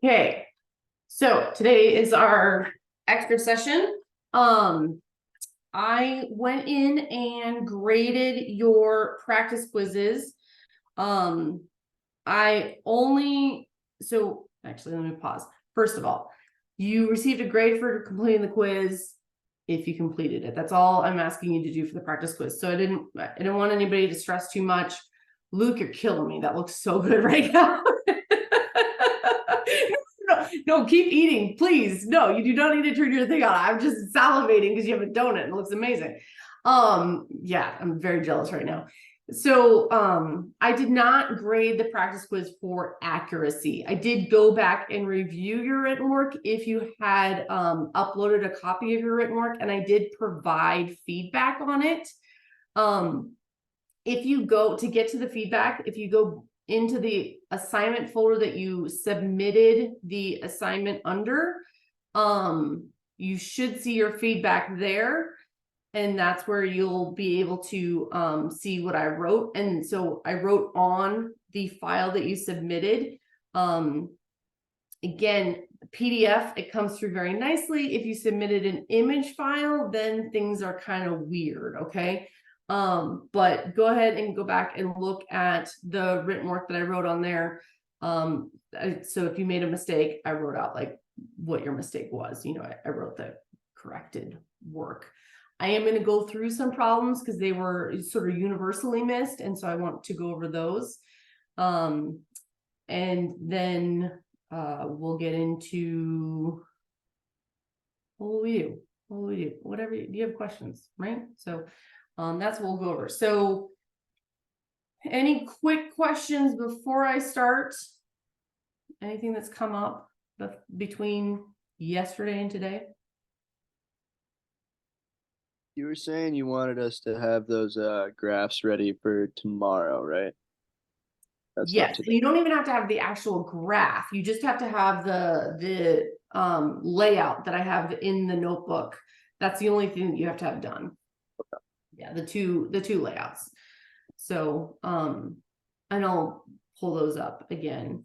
Okay, so today is our extra session. I went in and graded your practice quizzes. I only, so actually, let me pause. First of all, you received a grade for completing the quiz if you completed it. That's all I'm asking you to do for the practice quiz. So I didn't want anybody to stress too much. Luke, you're killing me. That looks so good right now. No, keep eating, please. No, you do not need to turn your thing on. I'm just salivating because you have a donut and it looks amazing. Yeah, I'm very jealous right now. So I did not grade the practice quiz for accuracy. I did go back and review your written work if you had uploaded a copy of your written work, and I did provide feedback on it. If you go to get to the feedback, if you go into the assignment folder that you submitted the assignment under, you should see your feedback there. And that's where you'll be able to see what I wrote. And so I wrote on the file that you submitted. Again, PDF, it comes through very nicely. If you submitted an image file, then things are kind of weird, okay? But go ahead and go back and look at the written work that I wrote on there. So if you made a mistake, I wrote out like what your mistake was. You know, I wrote the corrected work. I am going to go through some problems because they were sort of universally missed, and so I want to go over those. And then we'll get into what will we do? What will we do? Whatever you have questions, right? So that's what we'll go over. So any quick questions before I start? Anything that's come up between yesterday and today? You were saying you wanted us to have those graphs ready for tomorrow, right? That's not Yes, today. you don't even have to have the actual graph. You just have to have the layout that I have in the notebook. That's the only thing that you have to have done. Yeah, the two layouts. So and I'll pull those up again.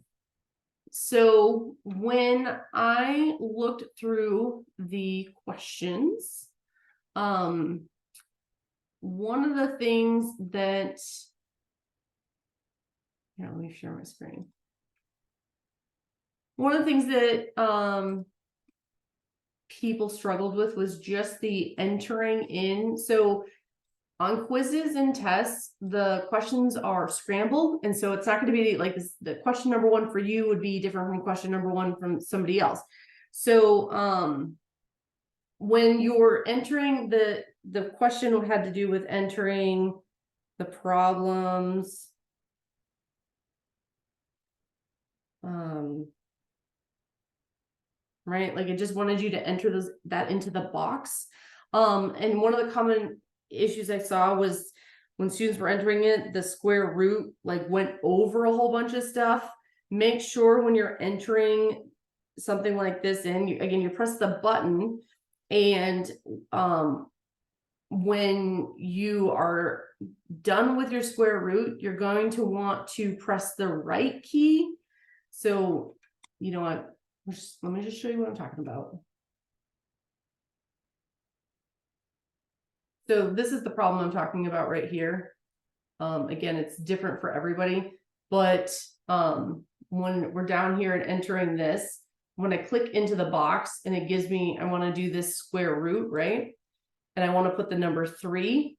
So when I looked through the questions, one of the things that, yeah, let me share my screen. One of the things that people struggled with was just the entering in. So on quizzes and tests, the questions are scrambled, and so it's not going to be like this. The question number one for you would be different from question number one from somebody else. So when you're entering the question had to do with entering the problems. Right, like it just wanted you to enter that into the box. And one of the common issues I saw was when students were entering it, the square root like went over a whole bunch of stuff. Make sure when you're entering something like this in, you press the button, and when you are done with your square root, you're going to want to press the right key. So, you know what? Let me just show you what I'm talking about. So this is the problem I'm talking about right here. Again, it's different for everybody, but when we're down here and entering this, when I click into the box and it gives me, I want to do this square root, right? And I want to put the number 3.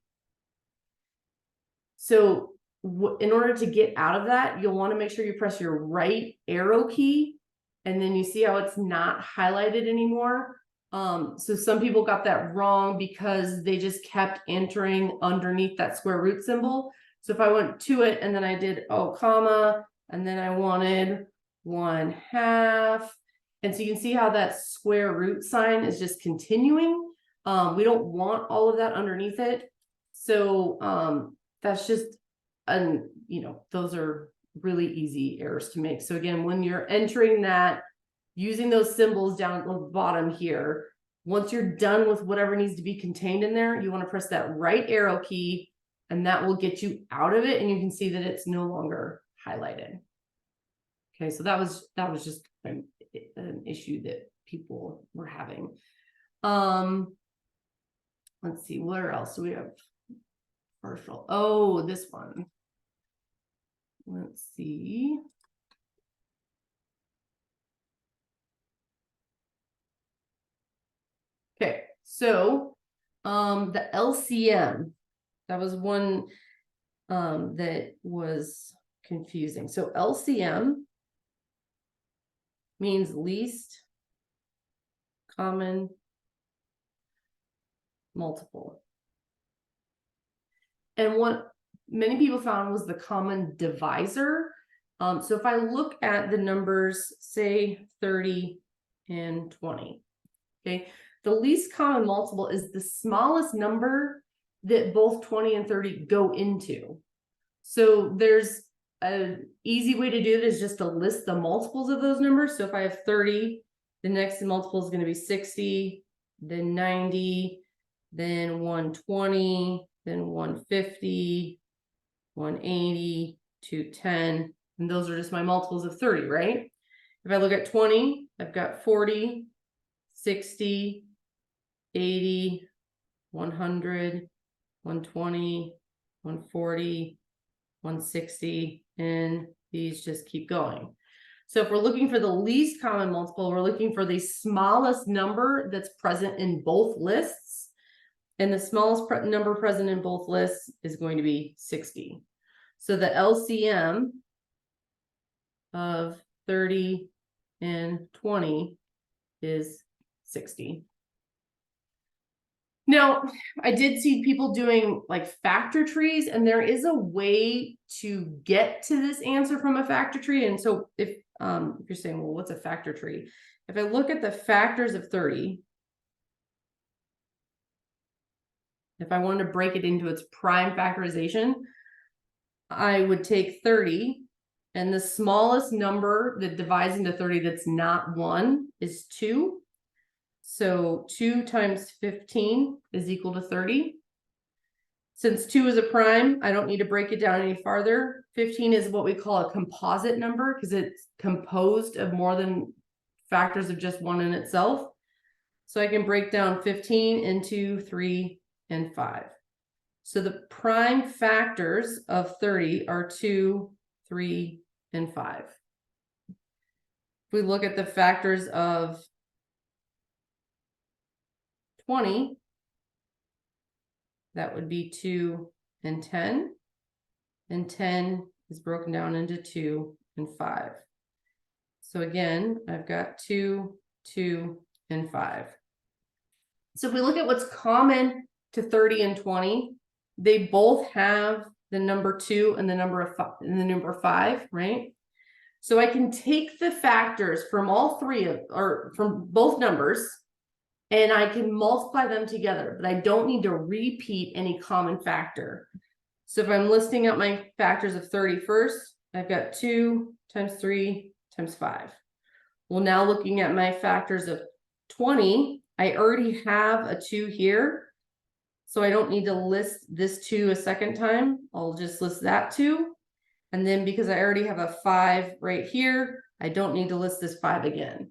So in order to get out of that, you'll want to make sure you press your right arrow key, and then you see how it's not highlighted anymore. So some people got that wrong because they just kept entering underneath that square root symbol. So if I went to it and then I did comma, and then I wanted 1/2, and so you can see how that square root sign is just continuing. We don't want all of that underneath it. So that's just, and those are really easy errors to make. So again, when you're entering that, using those symbols down at the bottom here, once you're done with whatever needs to be contained in there, you want to press that right arrow key, and that will get you out of it, and you can see that it's no longer highlighted. Okay, so that was just an issue that people were having. Let's see, where else do we have partial? Oh, this one. Let's see. Okay, so the LCM, that was one that was confusing. So LCM means least common multiple. And what many people found was the common divisor. So if I look at the numbers, say 30 and 20, okay, the least common multiple is the smallest number that both 20 and 30 go into. So there's an easy way to do it is just to list the multiples of those numbers. So if I have 30, the next multiple is going to be 60, then 90, then 120, then 150, 180, 210, and those are just my multiples of 30, right? If I look at 20, I've got 40, 60, 80, 100, 120, 140, 160, and these just keep going. So if we're looking for the least common multiple, we're looking for the smallest number that's present in both lists. And the smallest number present in both lists is going to be 60. So the LCM of 30 and 20 is 60. Now, I did see people doing like factor trees, and there is a way to get to this answer from a factor tree. And so if you're saying, well, what's a factor tree? If I look at the factors of 30, if I wanted to break it into its prime factorization, I would take 30, and the smallest number that divides into 30 that's not 1 is 2. So 2 times 15 is equal to 30. Since 2 is a prime, I don't need to break it down any farther. 15 is what we call a composite number because it's composed of more than factors of just 1 in itself. So I can break down 15 into 3 and 5. So the prime factors of 30 are 2, 3, and 5. If we look at the factors of 20, that would be 2 and 10. And 10 is broken down into 2 and 5. So again, I've got 2, 2, and 5. So if we look at what's common to 30 and 20, they both have the number 2 and the number 5, right? So I can take the factors from all three or from both numbers, and I can multiply them together, but I don't need to repeat any common factor. So if I'm listing out my factors of 30 first, I've got 2 times 3 times 5. Well, now looking at my factors of 20, I already have a 2 here. So I don't need to list this 2 a second time. I'll just list that 2. And then because I already have a 5 right here, I don't need to list this 5 again.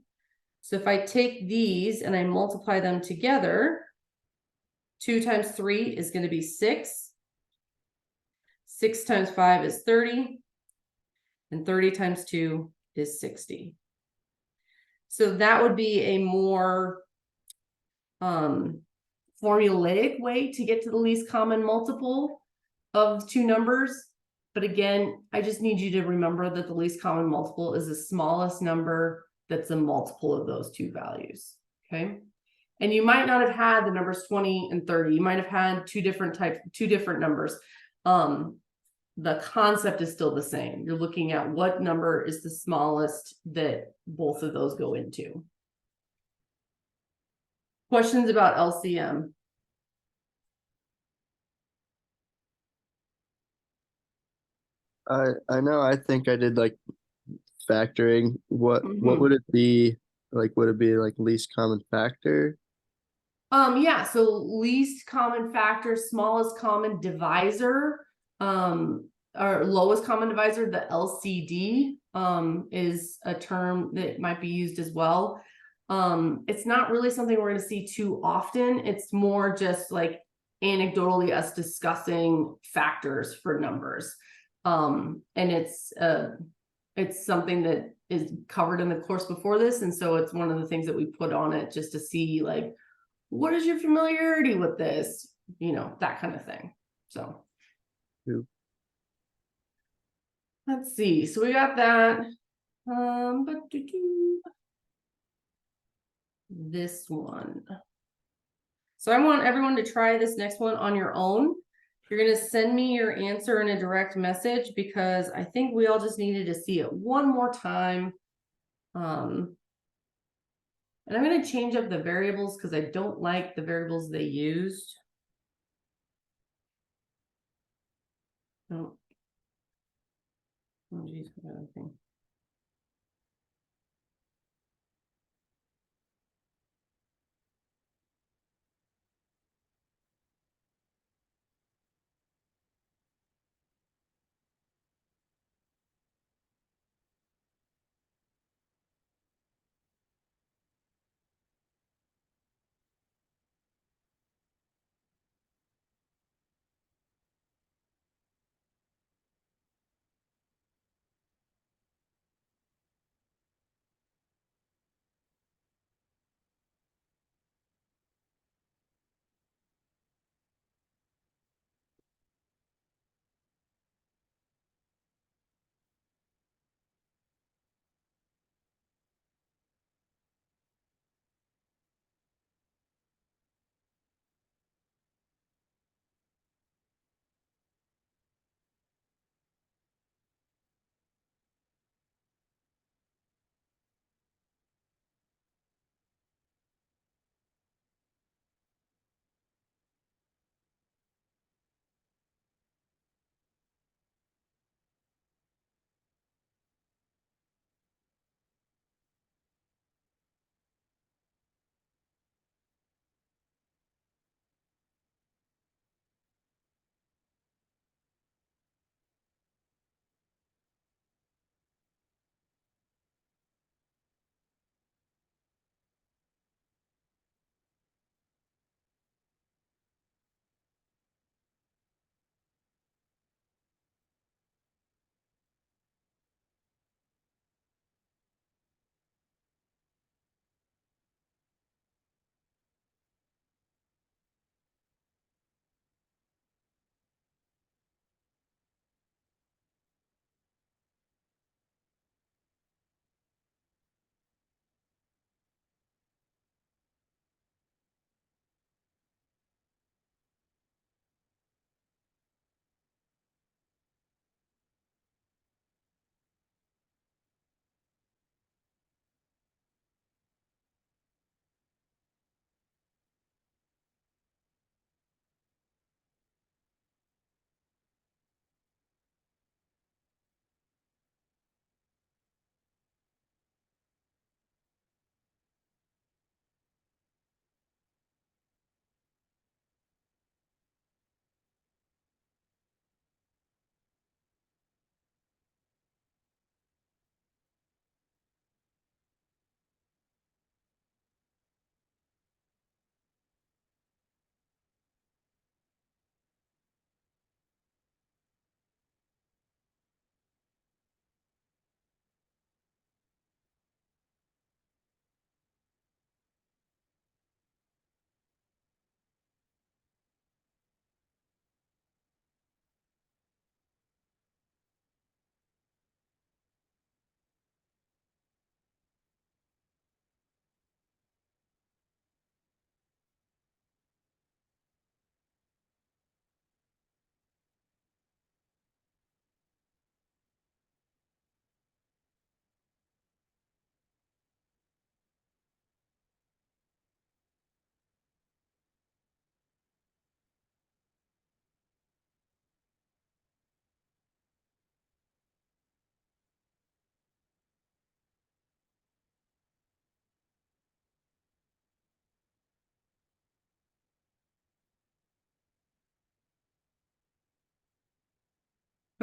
So if I take these and I multiply them together, 2 times 3 is going to be 6. 6 times 5 is 30. And 30 times 2 is 60. So that would be a more formulaic way to get to the least common multiple of 2 numbers. But again, I just need you to remember that the least common multiple is the smallest number that's a multiple of those 2 values, okay? And you might not have had the numbers 20 and 30. You might have had 2 different numbers. The concept is still the same. You're looking at what number is the smallest that both of those go into. Questions about LCM? I know, I think I did like factoring. What would it be? Like, would it be like least common factor? Yeah, so least common factor, smallest common divisor, or lowest common divisor, the LCD, is a term that might be used as well. It's not really something we're going to see too often. It's more just like anecdotally us discussing factors for numbers. And it's something that is covered in the course before this. And so it's one of the things that we put on it just to see like, what is your familiarity with this? You know, that kind of thing. So let's see. So we got that. This one. So I want everyone to try this next one on your own. You're going to send me your answer in a direct message because I think we all just needed to see it one more time. And I'm going to change up the variables because I don't like the variables they used. Oh, oh geez, okay.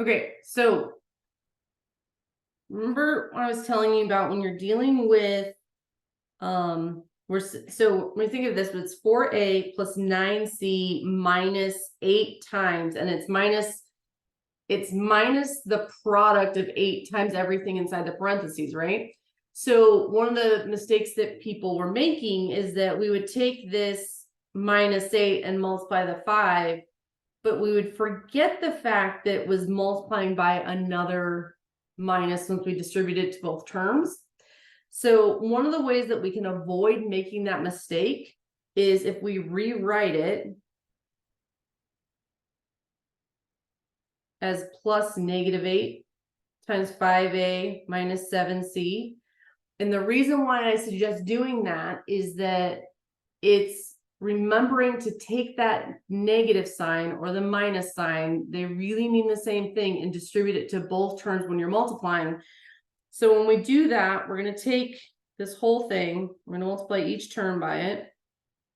Okay, so remember what I was telling you about when you're dealing with So when we think of this, it's 4a plus 9c minus 8 times, and it's minus the product of 8 times everything inside the parentheses, right? So one of the mistakes that people were making is that we would take this minus 8 and multiply the 5, but we would forget the fact that it was multiplying by another minus once we distribute it to both terms. So one of the ways that we can avoid making that mistake is if we rewrite it as plus -8 times 5a minus 7c. And the reason why I suggest doing that is that it's remembering to take that negative sign or the minus sign, they really mean the same thing, and distribute it to both terms when you're multiplying. So when we do that, we're going to take this whole thing, we're going to multiply each term by it.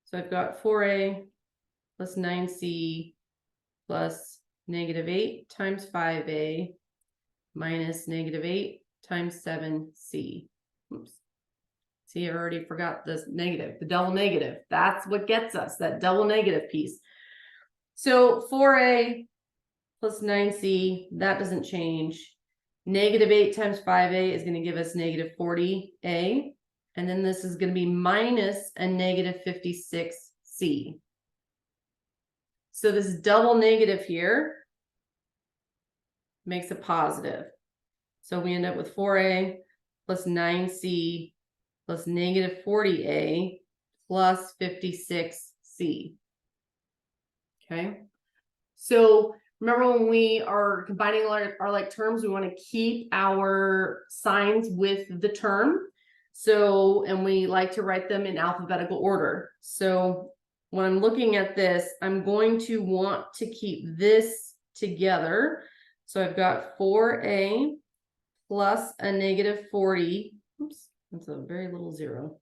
So I've got 4a plus 9c plus -8 times 5a minus -8 times 7c. Oops. See, I already forgot this negative, the double negative. That's what gets us, that double negative piece. So 4a plus 9c, that doesn't change. -8 times 5a is going to give us -40a. And then this is going to be minus a -56c. So this double negative here makes a positive. So we end up with 4a plus 9c plus -40a plus 56c. Okay. So remember, when we are combining our like terms, we want to keep our signs with the term. So, and we like to write them in alphabetical order. So when I'm looking at this, I'm going to want to keep this together. So I've got 4a plus a -40. Oops, that's a very little zero.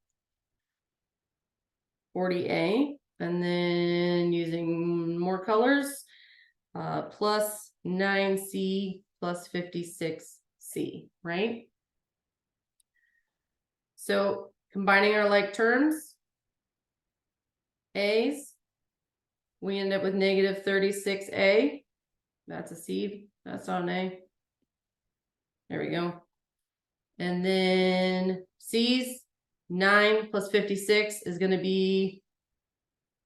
40a, and then using more colors, plus 9c plus 56c, right? So combining our like terms, a's, we end up with -36a. That's a c, that's not an a. There we go. And then c's, 9 plus 56 is going to be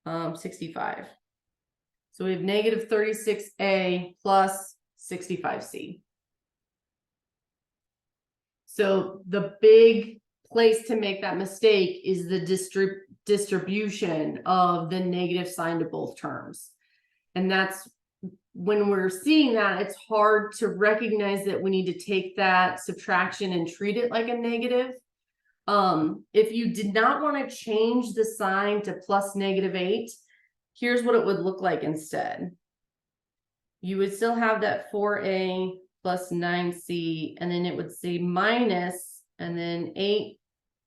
65. So we have -36a plus 65c. So the big place to make that mistake is the distribution of the negative sign to both terms. And that's when we're seeing that, it's hard to recognize that we need to take that subtraction and treat it like a negative. If you did not want to change the sign to plus -8, here's what it would look like instead. You would still have that 4a plus 9c, and then it would say minus, and then 8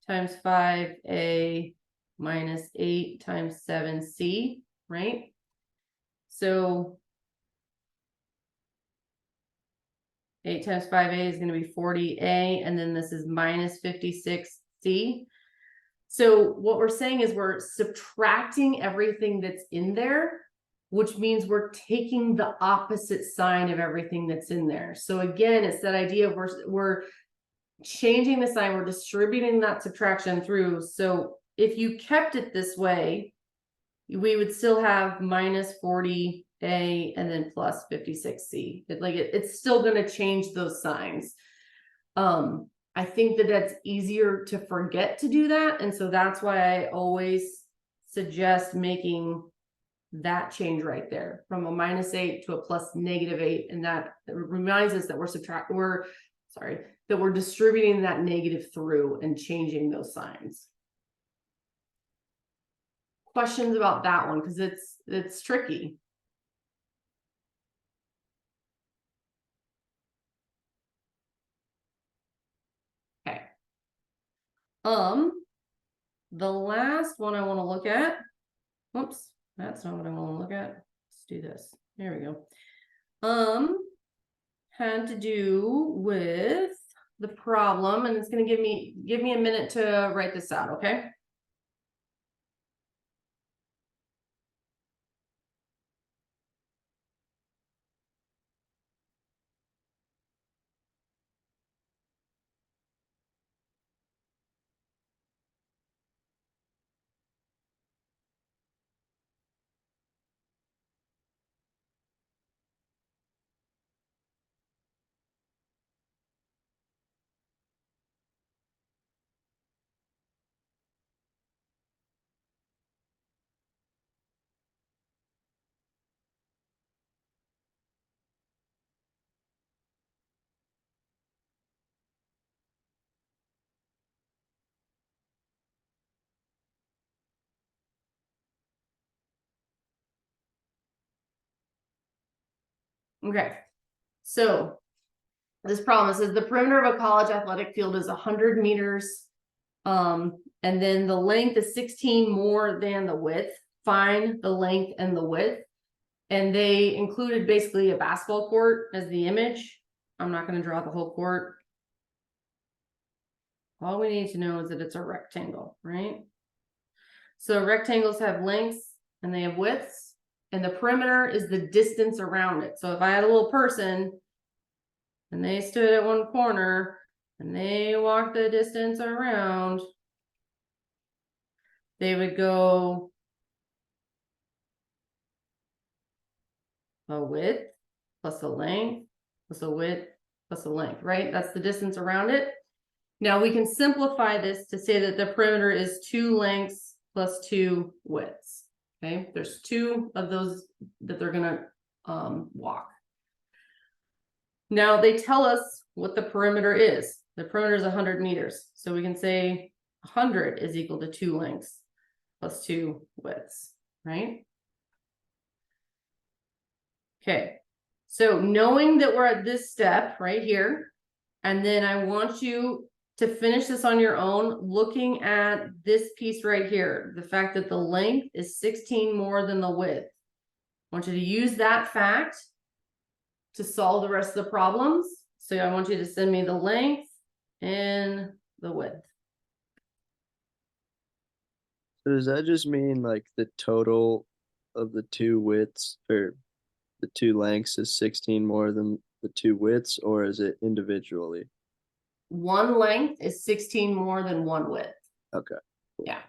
times 5a minus 8 times 7c, right? So 8 times 5a is going to be 40a, and then this is minus 56c. So what we're saying is we're subtracting everything that's in there, which means we're taking the opposite sign of everything that's in there. So again, it's that idea of we're changing the sign, we're distributing that subtraction through. So if you kept it this way, we would still have minus 40a and then plus 56c. It's still going to change those signs. I think that that's easier to forget to do that, and so that's why I always suggest making that change right there from a -8 to a plus -8, and that reminds us that we're distributing that negative through and changing those signs. Questions about that one, because it's tricky. Okay. The last one I want to look at. Whoops, that's not what I want to look at. Let's do this. There we go. Had to do with the problem, and it's gonna give me a minute to write this out, okay? Okay, so this problem says the perimeter of a college athletic field is 100 meters. And then the length is 16 more than the width. Find the length and the width. And they included basically a basketball court as the image. I'm not going to draw the whole court. All we need to know is that it's a rectangle, right? So rectangles have lengths and they have widths, and the perimeter is the distance around it. So if I had a little person and they stood at one corner and they walked the distance around, they would go a width plus a length plus a width plus a length, right? That's the distance around it. Now we can simplify this to say that the perimeter is 2 lengths plus 2 widths. Okay, there's 2 of those that they're gonna walk. Now they tell us what the perimeter is. The perimeter is 100 meters. So we can say 100 is equal to 2 lengths plus 2 widths, right? Okay, so knowing that we're at this step right here, and then I want you to finish this on your own, looking at this piece right here, the fact that the length is 16 more than the width. I want you to use that fact to solve the rest of the problems. So I want you to send me the length and the width. So does that just mean like the total of the 2 widths or the 2 lengths is 16 more than the 2 widths, or is it individually? One length is 16 more than one width. Okay. Yeah.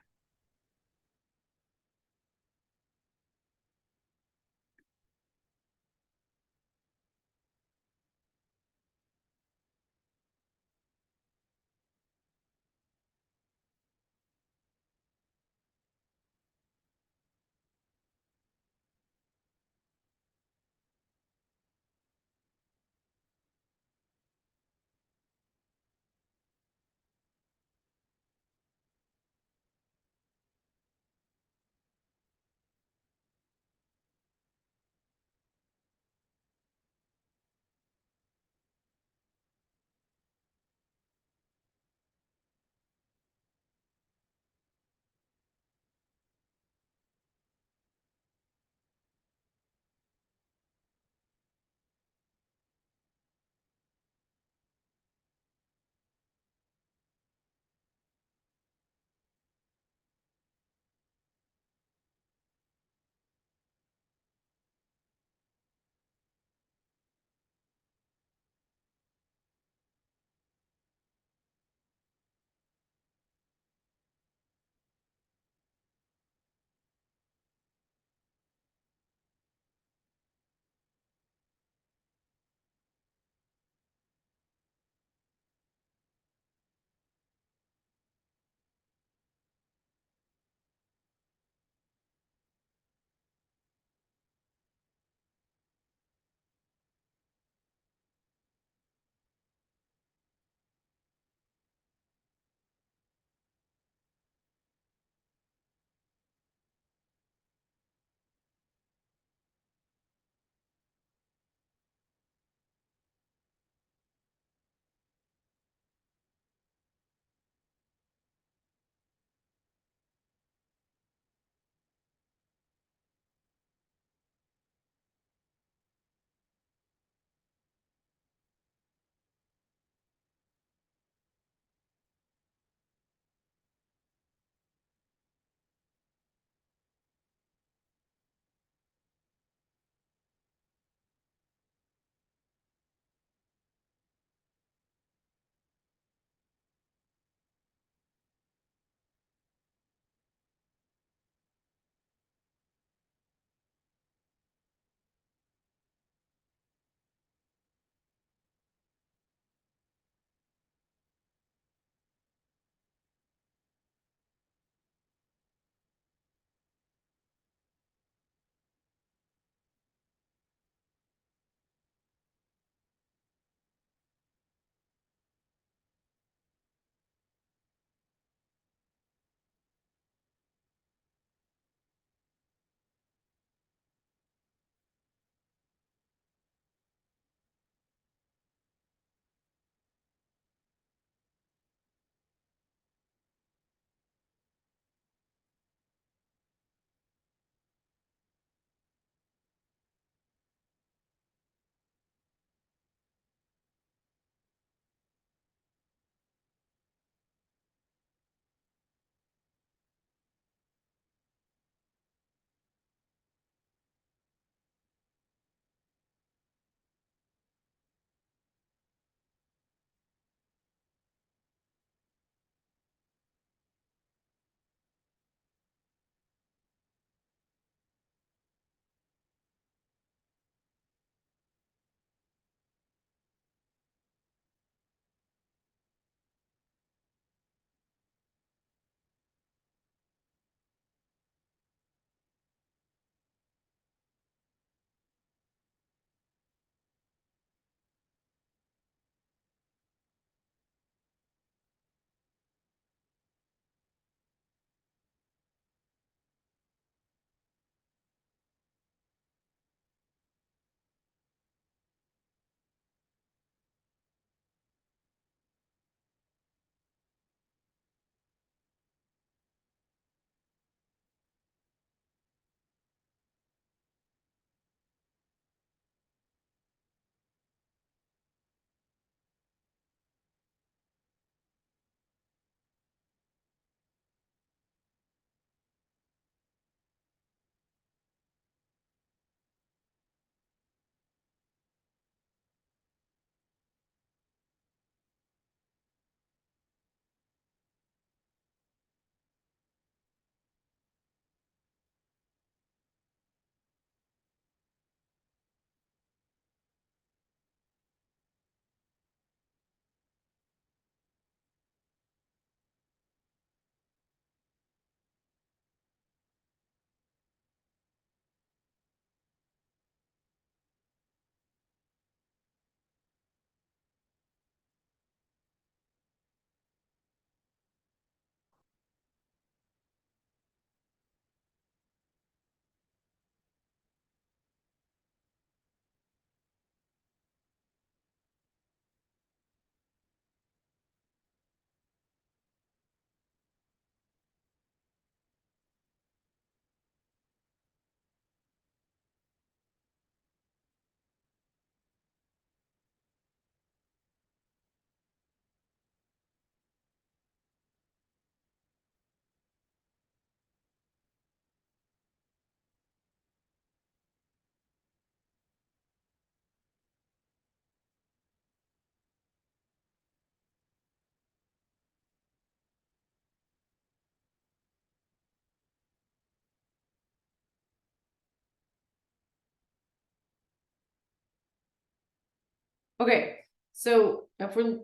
Okay, so if we're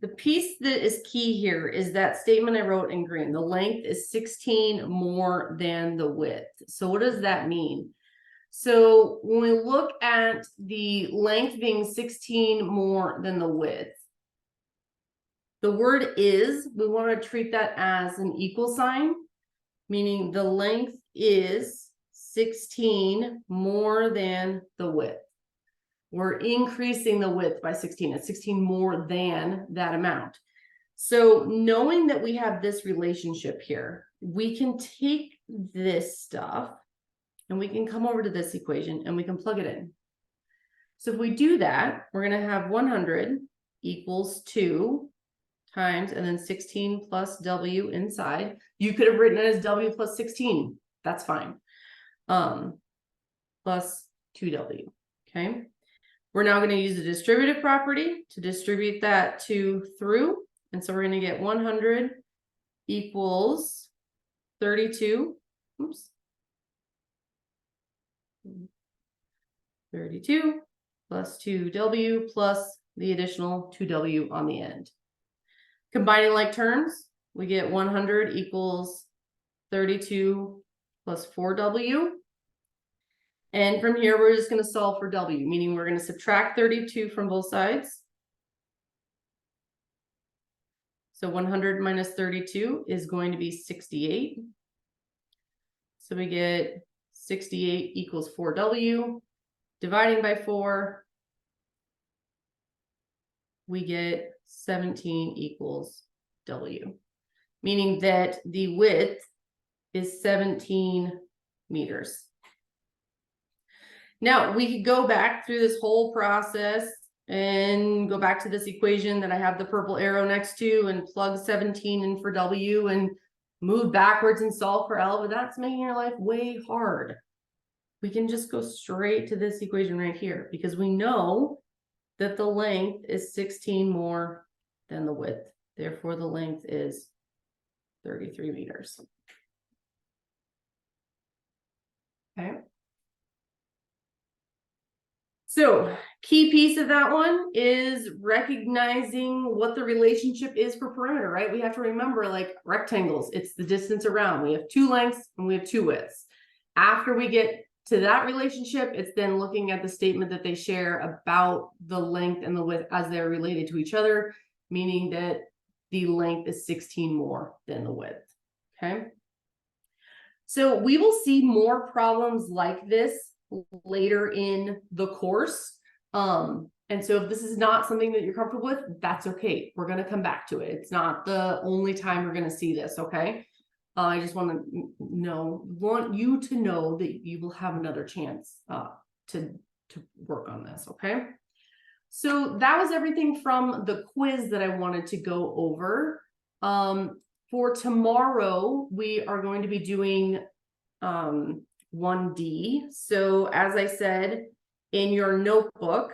the piece that is key here is that statement I wrote in green. The length is 16 more than the width. So what does that mean? So when we look at the length being 16 more than the width, the word is, we want to treat that as an equal sign, meaning the length is 16 more than the width. We're increasing the width by 16. It's 16 more than that amount. So knowing that we have this relationship here, we can take this stuff and we can come over to this equation and we can plug it in. So if we do that, we're going to have 100 equals 2 times and then 16 plus W inside. You could have written it as W plus 16. That's fine. Plus 2W. Okay. We're now going to use the distributive property to distribute that through. And so we're going to get 100 equals 32. Oops. 32 plus 2W plus the additional 2W on the end. Combining like terms, we get 100 equals 32 plus 4W. And from here, we're just going to solve for W, meaning we're going to subtract 32 from both sides. So 100 minus 32 is going to be 68. So we get 68 equals 4W. Dividing by 4, we get 17 equals W, meaning that the width is 17 meters. Now we could go back through this whole process and go back to this equation that I have the purple arrow next to and plug 17 in for W and move backwards and solve for L, but that's making your life way hard. We can just go straight to this equation right here because we know that the length is 16 more than the width. Therefore, the length is 33 meters. Okay. So key piece of that one is recognizing what the relationship is for perimeter, right? We have to remember, like rectangles, it's the distance around. We have 2 lengths and we have 2 widths. After we get to that relationship, it's then looking at the statement that they share about the length and the width as they're related to each other, meaning that the length is 16 more than the width. Okay. So we will see more problems like this later in the course. And so if this is not something that you're comfortable with, that's okay. We're going to come back to it. It's not the only time we're going to see this. Okay. I just want you to know that you will have another chance to work on this. Okay. So that was everything from the quiz that I wanted to go over. For tomorrow, we are going to be doing 1D. So as I said, in your notebook,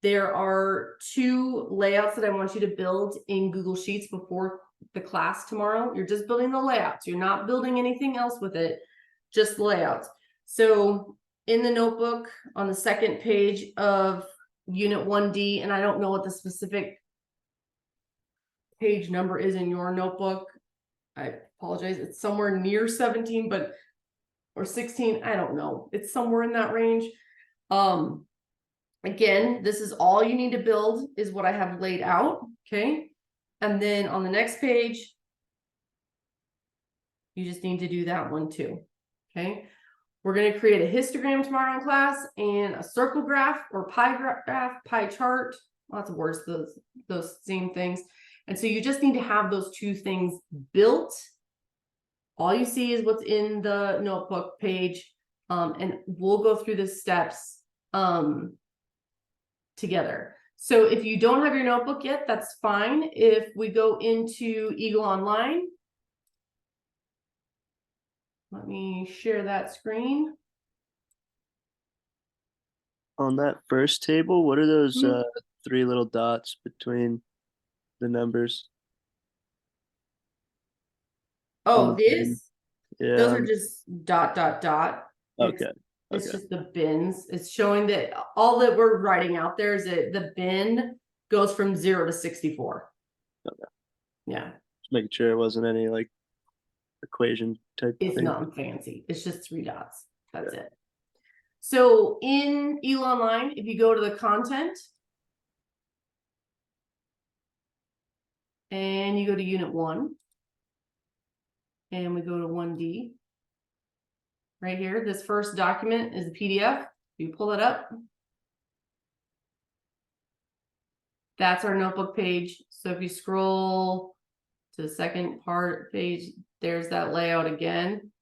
there are 2 layouts that I want you to build in Google Sheets before the class tomorrow. You're just building the layouts. You're not building anything else with it, just layouts. So in the notebook on the second page of Unit 1D, and I don't know what the specific page number is in your notebook. I apologize. It's somewhere near 17, or 16. I don't know. It's somewhere in that range. Again, this is all you need to build is what I have laid out. Okay. And then on the next page, you just need to do that one too. Okay. We're going to create a histogram tomorrow in class and a circle graph or pie graph, pie chart, lots of words, those same things. And so you just need to have those 2 things built. All you see is what's in the notebook page. And we'll go through the steps together. So if you don't have your notebook yet, that's fine. If we go into Eagle Online, let me share that screen. On that first table, what are those 3 little dots between the numbers? Oh, these? Yeah. Those are just ... Okay. It's Okay. just the bins. It's showing that all that we're writing out there is that the bin goes from 0 to 64. Okay. Yeah, Just making sure it wasn't any like equation type it's thing. not fancy. It's just 3 dots. That's it. So in Elon Line, if you go to the content and you go to unit 1 and we go to 1D right here, this first document is the PDF. You pull it up. That's our notebook page. So if you scroll to the second part page, there's that layout again.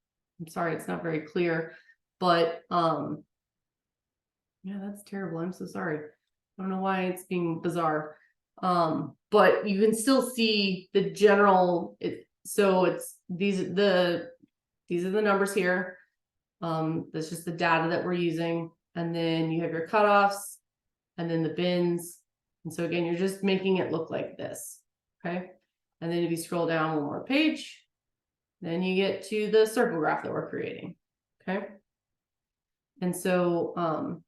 I'm sorry, it's not very clear, but yeah, that's terrible. I'm so sorry. I don't know why it's being bizarre. But you can still see the general so it's these are the numbers here. That's just the data that we're using, and then you have your cutoffs and then the bins. And so again, you're just making it look like this. Okay. And then if you scroll down one more page, then you get to the circle graph that we're creating. Okay. And so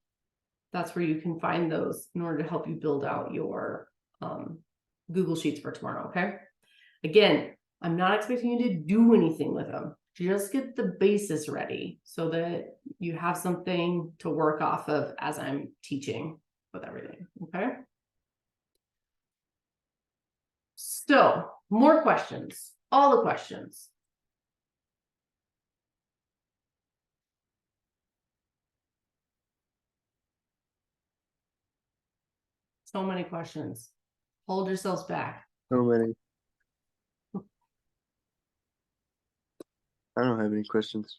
that's where you can find those in order to help you build out your Google Sheets for tomorrow. Okay. Again, I'm not expecting you to do anything with them. Just get the basis ready so that you have something to work off of as I'm teaching with everything. Okay. So more questions, all the questions. So many questions. Hold yourselves back. So many. I don't have any questions.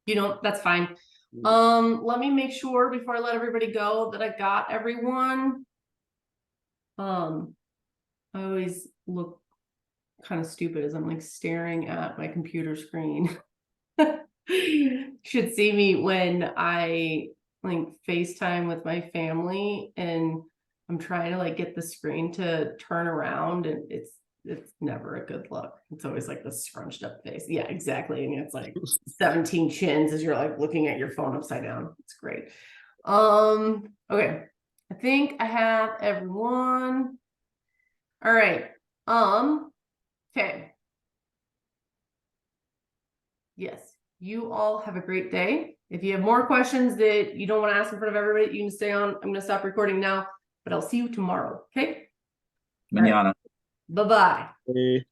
You know, that's fine. Let me make sure before I let everybody go that I got everyone. I always look kind of stupid as I'm like staring at my computer screen. Should see me when I like FaceTime with my family and I'm trying to like get the screen to turn around, and it's never a good look. It's always like the scrunched up face. Yeah, exactly. And it's like 17 chins as you're like looking at your phone upside down. It's great. Okay. I think I have everyone. All right. Okay. Yes. You all have a great day. If you have more questions that you don't want to ask in front of everybody, you can stay on. I'm going to stop recording now, but I'll see you tomorrow. Okay. Manana. Bye-bye. Hey.